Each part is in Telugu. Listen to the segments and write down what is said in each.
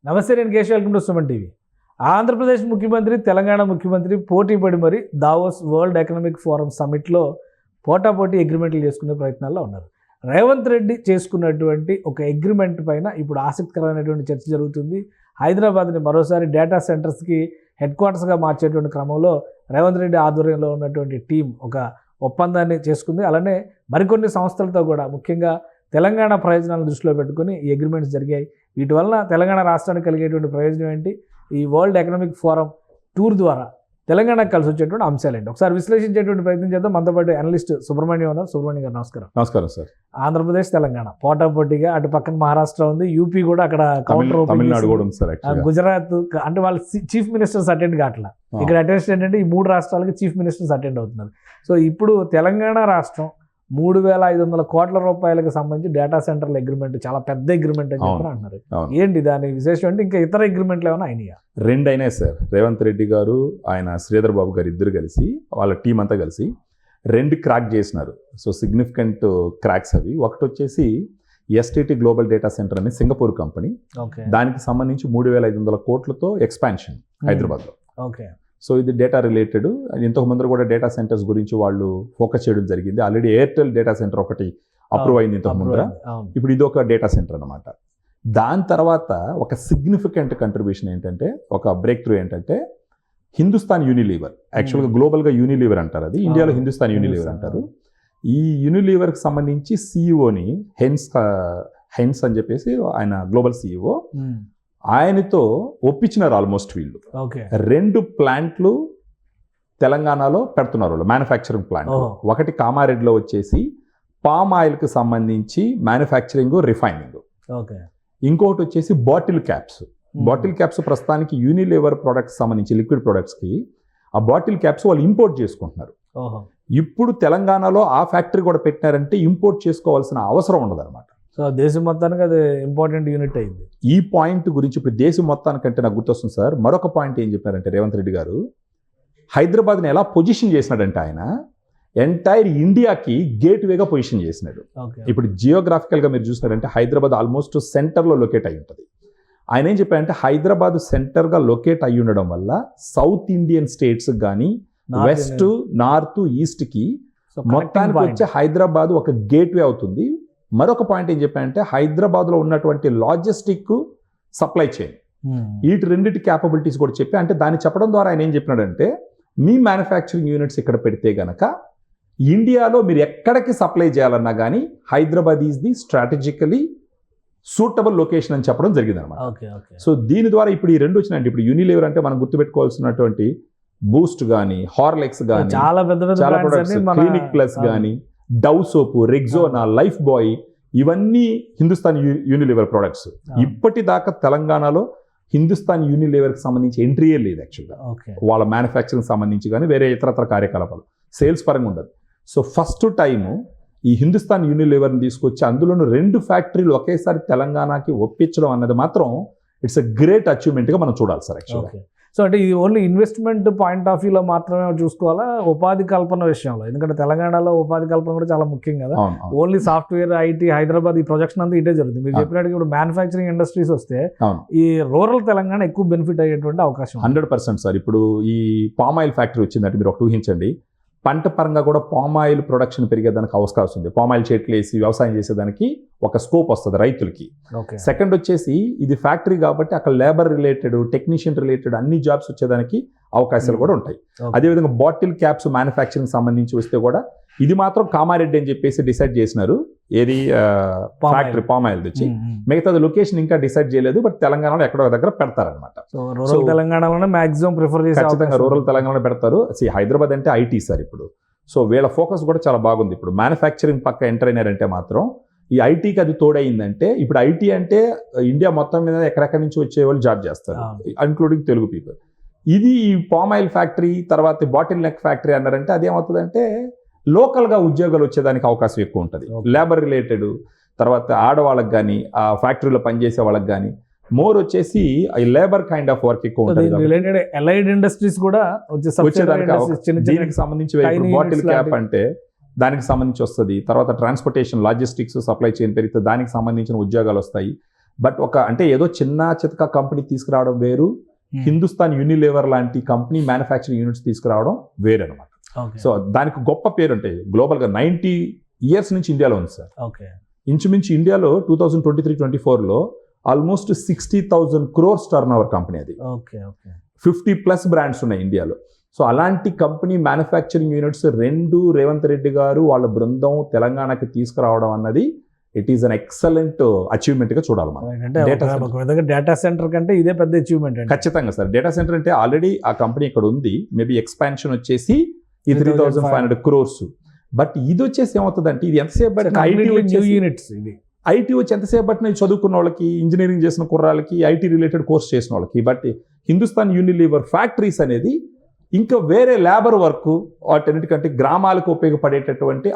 నమస్తే, నేను Keshav. Welcome to Suman TV. Andhra Pradesh ముఖ్యమంత్రి, తెలంగాణ ముఖ్యమంత్రి పోటీ పడి మరి దావోస్ వరల్డ్ ఎకనామిక్ ఫోరం సమిట్లో పోటాపోటీ అగ్రిమెంట్లు చేసుకునే ప్రయత్నాల్లో ఉన్నారు. రేవంత్ రెడ్డి చేసుకున్నటువంటి ఒక అగ్రిమెంట్ పైన ఇప్పుడు ఆసక్తికరమైనటువంటి చర్చ జరుగుతుంది. హైదరాబాద్ని మరోసారి డేటా సెంటర్స్కి హెడ్ క్వార్టర్స్గా మార్చేటువంటి క్రమంలో రేవంత్ రెడ్డి ఆధ్వర్యంలో ఉన్నటువంటి టీం ఒక ఒప్పందాన్ని చేసుకుంది. అలానే మరికొన్ని సంస్థలతో కూడా ముఖ్యంగా తెలంగాణ ప్రయోజనాలను దృష్టిలో పెట్టుకుని ఈ అగ్రిమెంట్స్ జరిగాయి. వీటి వలన తెలంగాణ రాష్ట్రానికి కలిగేటువంటి ప్రయోజనం ఏంటి, ఈ వరల్డ్ ఎకనామిక్ ఫోరం టూర్ ద్వారా తెలంగాణకు కలిసి వచ్చేటువంటి అంశాలు ఏంటి, ఒకసారి విశ్లేషించేటువంటి ప్రయత్నం చేద్దాం. మనతో పాటు అనలిస్ట్ సుబ్రహ్మణ్యం ఉన్నారు. సుబ్రహ్మణ్యం గారు నమస్కారం. నమస్కారం సార్. ఆంధ్రప్రదేశ్, తెలంగాణ పోటాపోటీగా, అటు పక్కన మహారాష్ట్ర ఉంది, యూపీ కూడా అక్కడ కౌంటర్, తమిళనాడు కూడా ఉంది సార్. గుజరాత్ అంటే వాళ్ళ చీఫ్ మినిస్టర్స్ అటెండ్ కావట్లా. ఇక్కడ అటెన్షన్ ఏంటంటే ఈ మూడు రాష్ట్రాలకి చీఫ్ మినిస్టర్స్ అటెండ్ అవుతున్నారు. సో ఇప్పుడు తెలంగాణ రాష్ట్రం 3,500 కోట్ల రూపాయలకు సంబంధించి డేటా సెంటర్ల అగ్రిమెంట్, చాలా పెద్ద అగ్రిమెంట్ అని చెప్పి అంటున్నారు. ఏంటి దాని విశేషం అంటే ఇంకా ఇతర అగ్రిమెంట్లు ఏమైనా అయినాయా? రెండు అయినాయి సార్. రేవంత్ రెడ్డి గారు, ఆయన శ్రీధర్ బాబు గారు ఇద్దరు కలిసి, వాళ్ళ టీం అంతా కలిసి రెండు క్రాక్ చేసినారు. సో సిగ్నిఫికెంట్ క్రాక్స్ అవి. ఒకటి వచ్చేసి ఎస్టీటీ గ్లోబల్ డేటా సెంటర్ అని సింగపూర్ కంపెనీ, దానికి సంబంధించి 3,500 కోట్లతో ఎక్స్పాన్షన్ హైదరాబాద్లో. ఓకే. సో ఇది డేటా రిలేటెడ్. ఇంతకు ముందర కూడా డేటా సెంటర్స్ గురించి వాళ్ళు ఫోకస్ చేయడం జరిగింది. ఆల్రెడీ ఎయిర్టెల్ డేటా సెంటర్ ఒకటి అప్రూవ్ అయింది ఇంతకు ముందర. ఇప్పుడు ఇది ఒక డేటా సెంటర్ అనమాట. దాని తర్వాత ఒక సిగ్నిఫికెంట్ కంట్రిబ్యూషన్ ఏంటంటే, ఒక బ్రేక్ త్రూ ఏంటంటే, హిందుస్థాన్ యూనిలీవర్, యాక్చువల్గా గ్లోబల్గా యూనిలీవర్ అంటారు, అది ఇండియాలో హిందుస్థాన్ యూనిలీవర్ అంటారు. ఈ యూనిలీవర్కి సంబంధించి సిఇఓని హెన్స్ అని చెప్పేసి ఆయన గ్లోబల్ సిఇఓ, ఆయనతో ఒప్పించినారు ఆల్మోస్ట్ వీళ్ళు. 2 ప్లాంట్లు తెలంగాణలో పెడుతున్నారు వాళ్ళు, మ్యానుఫ్యాక్చరింగ్ ప్లాంట్. ఒకటి కామారెడ్డిలో వచ్చేసి పామ్ ఆయిల్కి సంబంధించి మ్యానుఫ్యాక్చరింగ్, రిఫైనింగ్. ఇంకొకటి వచ్చేసి బాటిల్ క్యాప్స్. బాటిల్ క్యాప్స్ ప్రస్తుతానికి యూనిలీవర్ ప్రొడక్ట్స్ సంబంధించి లిక్విడ్ ప్రొడక్ట్స్కి ఆ బాటిల్ క్యాప్స్ వాళ్ళు ఇంపోర్ట్ చేసుకుంటున్నారు. ఇప్పుడు తెలంగాణలో ఆ ఫ్యాక్టరీ కూడా పెట్టినారంటే ఇంపోర్ట్ చేసుకోవాల్సిన అవసరం ఉండదు అనమాట. సో దేశం మొత్తానికి అది ఇంపార్టెంట్ యూనిట్ అయింది. ఈ పాయింట్ గురించి ఇప్పుడు దేశం మొత్తానికంటే నాకు గుర్తొస్తుంది సార్. మరొక పాయింట్ ఏం చెప్పారంటే రేవంత్ రెడ్డి గారు, హైదరాబాద్ని ఎలా పొజిషన్ చేసినాడంటే ఆయన ఎంటైర్ ఇండియాకి గేట్ వేగా పొజిషన్ చేసినాడు. ఇప్పుడు జియోగ్రాఫికల్గా మీరు చూసినారంటే హైదరాబాద్ ఆల్మోస్ట్ సెంటర్లో లొకేట్ అయి ఉంటుంది. ఆయన ఏం చెప్పారంటే హైదరాబాద్ సెంటర్గా లొకేట్ అయి ఉండడం వల్ల సౌత్ ఇండియన్ స్టేట్స్ కానీ వెస్ట్, నార్త్, ఈస్ట్కి మొత్తానికి వచ్చే హైదరాబాద్ ఒక గేట్ వే అవుతుంది. మరొక పాయింట్ ఏం చెప్పారంటే హైదరాబాద్లో ఉన్నటువంటి లాజిస్టిక్, సప్లై చైన్, వీటి రెండింటి క్యాపబిలిటీస్ కూడా చెప్పి, అంటే దాన్ని చెప్పడం ద్వారా ఆయన ఏం చెప్పినాడంటే, మీ మ్యానుఫ్యాక్చరింగ్ యూనిట్స్ ఇక్కడ పెడితే గనక ఇండియాలో మీరు ఎక్కడికి సప్లై చేయాలన్నా కానీ Hyderabad is the strategically suitable location అని చెప్పడం జరిగింది అనమాట. సో దీని ద్వారా ఇప్పుడు ఈ రెండు వచ్చినాయండి. ఇప్పుడు యూనిలీవర్ అంటే మనం గుర్తుపెట్టుకోవాల్సినటువంటి బూస్ట్ కానీ, హార్లిక్స్ కానీ, చాలా ప్రొడక్ట్స్, క్లినిక్ ప్లస్ కానీ, డవ్ సోపు, రెగ్జోనా, లైఫ్ బాయ్, ఇవన్నీ హిందుస్థాన్ యూనిలీవర్ ప్రొడక్ట్స్. ఇప్పటిదాకా తెలంగాణలో హిందుస్థాన్ యూనిలీవర్కి సంబంధించి ఎంట్రీయే లేదు యాక్చువల్గా. వాళ్ళ మ్యానుఫ్యాక్చరింగ్ సంబంధించి కానీ వేరే ఇతరత్ర కార్యకలాపాలు సేల్స్ పరంగా ఉండదు. సో ఫస్ట్ టైము ఈ హిందుస్థాన్ యూనిలీవర్ని తీసుకొచ్చి అందులోనూ 2 ఫ్యాక్టరీలు ఒకేసారి తెలంగాణకి ఒప్పించడం అన్నది మాత్రం ఇట్స్ ఎ గ్రేట్ అచీవ్మెంట్గా మనం చూడాలి సార్ యాక్చువల్గా. సో అంటే ఇది ఓన్లీ ఇన్వెస్ట్మెంట్ పాయింట్ ఆఫ్ వ్యూలో మాత్రమే చూసుకోవాలా, ఉపాధి కల్పన విషయంలో? ఎందుకంటే తెలంగాణలో ఉపాధి కల్పన కూడా చాలా ముఖ్యం కదా. ఓన్లీ సాఫ్ట్వేర్, ఐటీ, హైదరాబాద్ ఈ ప్రొజెక్షన్ అంతా ఇటే జరుగుతుంది. మీరు చెప్పినట్టు ఇప్పుడు మ్యానుఫ్యాక్చరింగ్ ఇండస్ట్రీస్ వస్తే ఈ రూరల్ తెలంగాణ ఎక్కువ బెనిఫిట్ అయ్యేటువంటి అవకాశం 100% సార్. ఇప్పుడు ఈ పామ్ ఆయిల్ ఫ్యాక్టరీ వచ్చిందంటే మీరు ఒకటి ఊహించండి, పంట పరంగా కూడా పామ్ ఆయిల్ ప్రొడక్షన్ పెరిగేదానికి అవకాశం ఉంది. పామ్ ఆయిల్ చెట్లు వేసి వ్యవసాయం చేసేదానికి ఒక స్కోప్ వస్తుంది రైతులకి. సెకండ్ వచ్చేసి ఇది ఫ్యాక్టరీ కాబట్టి అక్కడ లేబర్ రిలేటెడ్, టెక్నీషియన్ రిలేటెడ్ అన్ని జాబ్స్ వచ్చేదానికి అవకాశాలు కూడా ఉంటాయి. అదేవిధంగా బాటిల్ క్యాప్స్ మ్యానుఫ్యాక్చరింగ్ సంబంధించి వస్తే కూడా ఇది మాత్రం కామారెడ్డి అని చెప్పేసి డిసైడ్ చేసినారు. ఏది ఫ్యాక్టరీ పామ్ ఆయిల్ తెచ్చి, మిగతాది లొకేషన్ ఇంకా డిసైడ్ చేయలేదు, బట్ తెలంగాణలో ఎక్కడో దగ్గర పెడతారనమాట. తెలంగాణలోనే మాక్సిమం ప్రిఫర్ చేసి ఖచ్చితంగా రూరల్ తెలంగాణలో పెడతారు. హైదరాబాద్ అంటే ఐటీ సార్ ఇప్పుడు. సో వీళ్ళ ఫోకస్ కూడా చాలా బాగుంది. ఇప్పుడు మ్యానుఫ్యాక్చరింగ్ పక్క ఎంటర్ అయినారంటే మాత్రం ఈ ఐటీకి అది తోడైందంటే, ఇప్పుడు ఐటీ అంటే ఇండియా మొత్తం మీద ఎక్కడెక్కడి నుంచి వచ్చే వాళ్ళు జాబ్ చేస్తారు, ఇంక్లూడింగ్ తెలుగు పీపుల్. ఇది ఈ పామ్ ఆయిల్ ఫ్యాక్టరీ తర్వాత బాటిల్ నెక్ ఫ్యాక్టరీ అన్నారంటే అదేమవుతుందంటే లోకల్గా ఉద్యోగాలు వచ్చేదానికి అవకాశం ఎక్కువ ఉంటుంది. లేబర్ రిలేటెడ్, తర్వాత ఆడవాళ్ళకి కానీ, ఆ ఫ్యాక్టరీలో పనిచేసే వాళ్ళకి కానీ మోర్ వచ్చేసి ఈ లేబర్ కైండ్ ఆఫ్ వర్క్ ఎక్కువ ఉంటుంది. అలైడ్ ఇండస్ట్రీస్ కూడా వచ్చేదానికి దీనికి సంబంధించి బాటిల్ క్యాప్ అంటే దానికి సంబంధించి వస్తుంది. తర్వాత ట్రాన్స్పోర్టేషన్, లాజిస్టిక్స్, సప్లై చైన్ పెరిగితే దానికి సంబంధించిన ఉద్యోగాలు వస్తాయి. బట్ అంటే ఏదో చిన్న చితక కంపెనీ తీసుకురావడం వేరు, హిందుస్థాన్ యూనిలివర్ లాంటి కంపెనీ మ్యానుఫ్యాక్చరింగ్ యూనిట్స్ తీసుకురావడం వేరు అనమాట. సో దానికి గొప్ప పేరు ఉంటాయి గ్లోబల్గా. 90 years నుంచి ఇండియాలో ఉంది సార్. ఇంచుమించు ఇండియాలో 2023-24లో almost 60,000 crores turnover company అది. 50+ బ్రాండ్స్ ఉన్నాయి ఇండియాలో. సో అలాంటి company manufacturing units 2 Revanth Reddy garu వాళ్ళ బృందం తెలంగాణకి తీసుకురావడం అన్నది it is an excellent achievement గా చూడాలి మనం. డేటా సెంటర్ కంటే ఇదే పెద్ద అచీవ్మెంట్. ఖచ్చితంగా సార్. డేటా సెంటర్ అంటే ఆల్రెడీ ఆ కంపెనీ ఇక్కడ ఉంది, మేబీ ఎక్స్పాన్షన్ వచ్చేసి ఈ 3,500 crores. బట్ ఇది వచ్చేసి ఏమవుతుందంటే ఇది ఎంతసేపు ఐటీ వచ్చి ఎంతసేపు బట్టి చదువుకున్న వాళ్ళకి, ఇంజనీరింగ్ చేసిన కుర్రాళ్ళకి, ఐటీ రిలేటెడ్ కోర్స్ చేసిన వాళ్ళకి. బట్ హిందుస్థాన్ యూనిలివర్ ఫ్యాక్టరీస్ అనేది ఇంకా వేరే లేబర్ వర్క్ వాటన్నిటికంటే గ్రామాలకు ఉపయోగపడేటటువంటి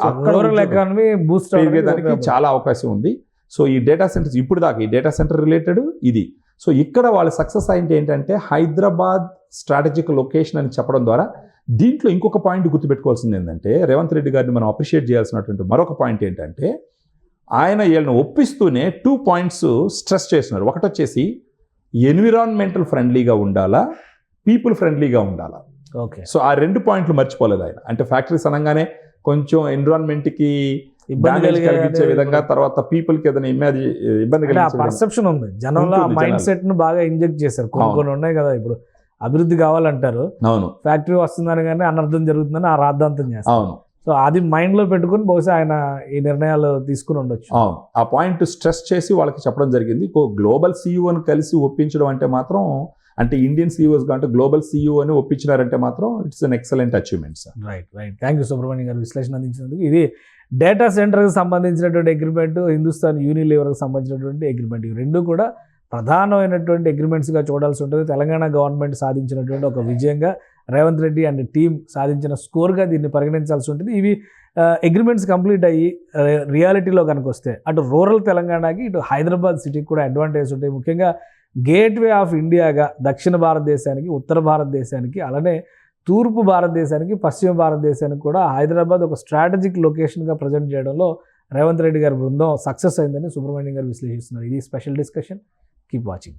పెరిగేదానికి చాలా అవకాశం ఉంది. సో ఈ డేటా సెంటర్స్ ఇప్పుడు దాకా ఈ డేటా సెంటర్ రిలేటెడ్ ఇది. సో ఇక్కడ వాళ్ళ సక్సెస్ అయింది ఏంటంటే హైదరాబాద్ స్ట్రాటజిక్ లొకేషన్ అని చెప్పడం ద్వారా. దీంట్లో ఇంకొక పాయింట్ గుర్తుపెట్టుకోవాల్సింది ఏంటంటే రేవంత్ రెడ్డి గారిని మనం అప్రిషియేట్ చేయాల్సినటువంటి మరొక పాయింట్ ఏంటంటే ఆయన వీళ్ళని ఒప్పిస్తూనే 2 points స్ట్రెస్ చేస్తున్నారు. ఒకటి వచ్చేసి ఎన్విరాన్మెంటల్ ఫ్రెండ్లీగా ఉండాలా, పీపుల్ ఫ్రెండ్లీగా ఉండాలా. సో ఆ 2 points మర్చిపోలేదు ఆయన. అంటే ఫ్యాక్టరీస్ అనగానే కొంచెం ఎన్విరాన్మెంట్కి ఇబ్బంది కలిగించే విధంగా, తర్వాత పీపుల్కి ఏదైనా ఇబ్బంది కలిగించే పర్సెప్షన్ ఉంది జనంలో. మైండ్ సెట్ ను బాగా ఇంజెక్ట్ చేశారు. కొన్ని ఉన్నాయి కదా, ఇప్పుడు అభివృద్ధి కావాలంటారు, అవును, ఫ్యాక్టరీ వస్తుందని కానీ అనర్థం జరుగుతుందని ఆ రాద్ధాంతం చేస్తారు. అవును. సో అది మైండ్ లో పెట్టుకుని బహుశా ఆయన ఈ నిర్ణయాలు తీసుకుని ఉండొచ్చు. అవును, ఆ పాయింట్ స్ట్రెస్ చేసి వాళ్ళకి చెప్పడం జరిగింది. గ్లోబల్ సీఈఓని కలిసి ఒప్పించడం అంటే మాత్రం, అంటే ఇండియన్ సీఈఓస్ అంటే గ్లోబల్ సీఈఓని ఒప్పించినారంటే మాత్రం it's an excellent achievement sir. Right. Thank you Subrahmanyam గారు విశ్లేషణ అందించినందుకు. ఇది డేటా సెంటర్కి సంబంధించినటువంటి అగ్రిమెంట్, హిందుస్థాన్ యూనిలివర్కి సంబంధించినటువంటి అగ్రిమెంట్, ఈ రెండు కూడా ప్రధానమైనటువంటి అగ్రిమెంట్స్గా చూడాల్సి ఉంటుంది. తెలంగాణ గవర్నమెంట్ సాధించినటువంటి ఒక విజయంగా, రేవంత్ రెడ్డి అండ్ టీం సాధించిన స్కోర్గా దీన్ని పరిగణించాల్సి ఉంటుంది. ఇవి అగ్రిమెంట్స్ కంప్లీట్ అయ్యి రియాలిటీలో కనుక వస్తే అటు రూరల్ తెలంగాణకి, ఇటు హైదరాబాద్ సిటీకి కూడా అడ్వాంటేజ్ ఉంటాయి. ముఖ్యంగా గేట్వే ఆఫ్ ఇండియాగా దక్షిణ భారతదేశానికి, ఉత్తర భారతదేశానికి, అలానే తూర్పు భారతదేశానికి, పశ్చిమ భారతదేశానికి కూడా హైదరాబాద్ ఒక స్ట్రాటజిక్ లొకేషన్గా ప్రజెంట్ చేయడంలో రేవంత్ రెడ్డి గారి బృందం సక్సెస్ అయిందని సుబ్రహ్మణ్యం గారు విశ్లేషిస్తున్నారు. ఇది స్పెషల్ డిస్కషన్. Keep watching.